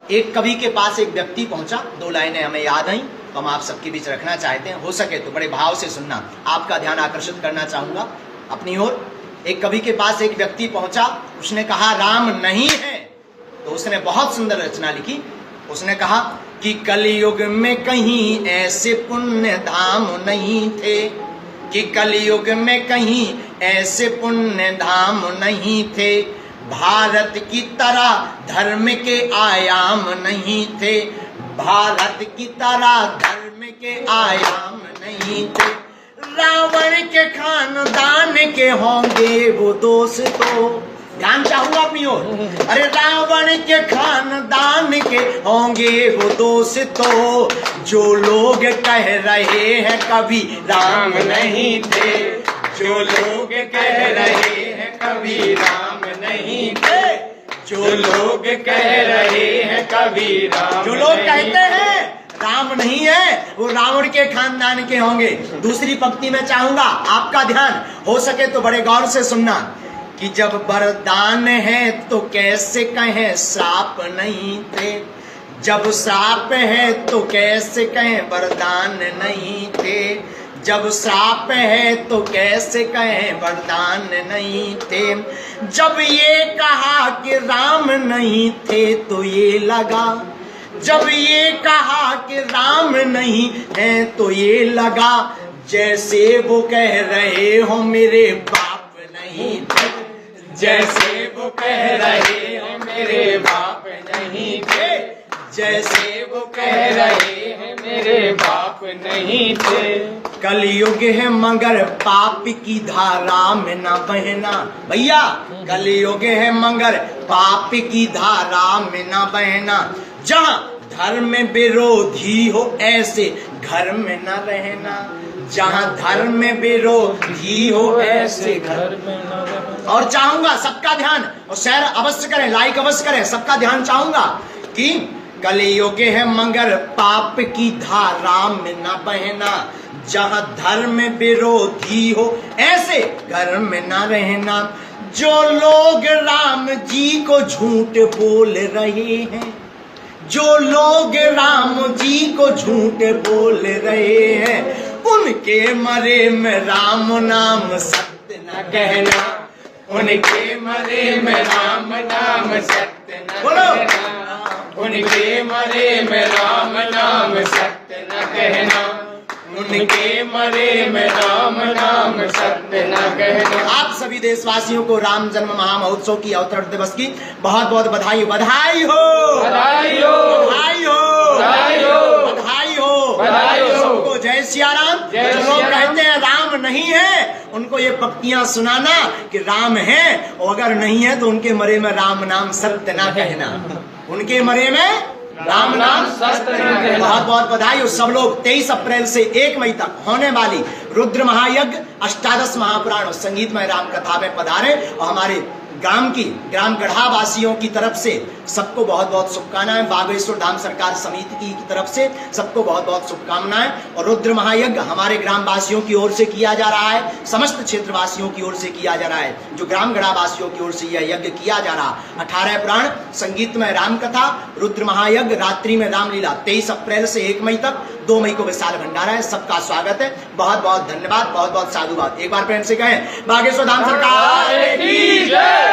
एक कवि के पास एक व्यक्ति पहुंचा, 2 लाइनें हमें याद आई तो हम आप सबके बीच रखना चाहते हैं। हो सके तो बड़े भाव से सुनना, आपका ध्यान आकर्षित करना चाहूंगा अपनी ओर। एक कवि के पास एक व्यक्ति पहुंचा, उसने कहा राम नहीं है। तो उसने बहुत सुंदर रचना लिखी। उसने कहा कि कलयुग में कहीं ऐसे पुण्य धाम नहीं थे, कि कलयुग में कहीं ऐसे पुण्य धाम नहीं थे, भारत की तरह धर्म के आयाम नहीं थे, भारत की तरह धर्म के आयाम नहीं थे, रावण के खानदान के होंगे वो दोस्त। तो ध्यान चाहूंगा अपनी ओर। अरे रावण के खानदान के होंगे वो दोस्त, तो जो लोग कह रहे हैं कभी राम नहीं थे, जो लोग कह रहे हैं कभी राम नहीं थे, जो लोग कह रहे हैं कभी राम, जो लोग कहते हैं राम नहीं है वो रावण के खानदान के होंगे। दूसरी पंक्ति में चाहूंगा आपका ध्यान, हो सके तो बड़े गौर से सुनना, कि जब वरदान है तो कैसे कहें श्राप नहीं थे, जब श्राप है तो कैसे कहें वरदान नहीं थे, जब श्राप है तो कैसे कहें वरदान नहीं थे, जब ये कहा कि राम नहीं थे तो ये लगा, जब ये कहा कि राम नहीं है तो ये लगा, जैसे वो कह रहे हो मेरे बाप नहीं थे, जैसे वो कह रहे हो मेरे बाप नहीं थे, जैसे वो कह रहे हैं मेरे बाप नहीं थे। कलयुग है मगर पाप की धारा में न बहना, भैया कलयुग है मगर पाप की धारा में न बहना, जहाँ धर्म विरोधी हो ऐसे घर में न रहना, जहाँ धर्म विरोधी हो ऐसे घर में न रहना। और चाहूंगा सबका ध्यान, और शेयर अवश्य करें, लाइक अवश्य करें, सबका ध्यान चाहूंगा कि कलयुग है मगर पाप की धारा में न बहना, जहाँ धर्म विरोधी हो ऐसे घर में न रहना, जो लोग राम जी को झूठ बोल रहे हैं, जो लोग राम जी को झूठ बोल रहे हैं, उनके मरे में राम नाम सत्य न कहना, उनके मरे में राम नाम सत्य न कहना, उनके मरे में राम नाम सत्य न कहना, उनके मरे में राम नाम सत्य न कहना। आप सभी देशवासियों को राम जन्म महामहोत्सव की अवतरण दिवस की बहुत बहुत बधाई। बधाई हो, बधाई हो, बधाई हो, बधाई हो, बधाई हो, बधाई हो। सबको जय सिया राम। जो लोग कहते हैं राम नहीं है, उनको ये पंक्तियां सुनाना कि राम है, और अगर नहीं है तो उनके मरे में राम नाम सत्य न कहना, उनके मरे में राम नाम सत्य न कहना। बहुत बहुत बधाई हो सब लोग। 23 अप्रैल से 1 मई तक होने वाली रुद्र महायज्ञ, अष्टादश महापुराण और संगीतमय राम कथा में पधारे, और हमारे ग्राम गढ़ा वासियों की तरफ से सबको बहुत बहुत शुभकामनाएं। बागेश्वर धाम सरकार समिति की तरफ से सबको बहुत बहुत शुभकामनाएं। और रुद्र महायज्ञ हमारे ग्राम वासियों की ओर से किया जा रहा है, समस्त क्षेत्र वासियों की ओर से किया जा रहा है। जो ग्राम गढ़ा वासियों की ओर से यह यज्ञ किया जा रहा, 18 पुराण, संगीतमय राम कथा, रुद्र महायज्ञ, रात्रि में रामलीला, 23 अप्रैल से 1 मई तक, 2 मई को विशाल भंडारा है। सबका स्वागत है। बहुत बहुत धन्यवाद, बहुत बहुत साधुवाद। एक बार प्रेम से कहें बागेश्वर धाम सरकार की जय।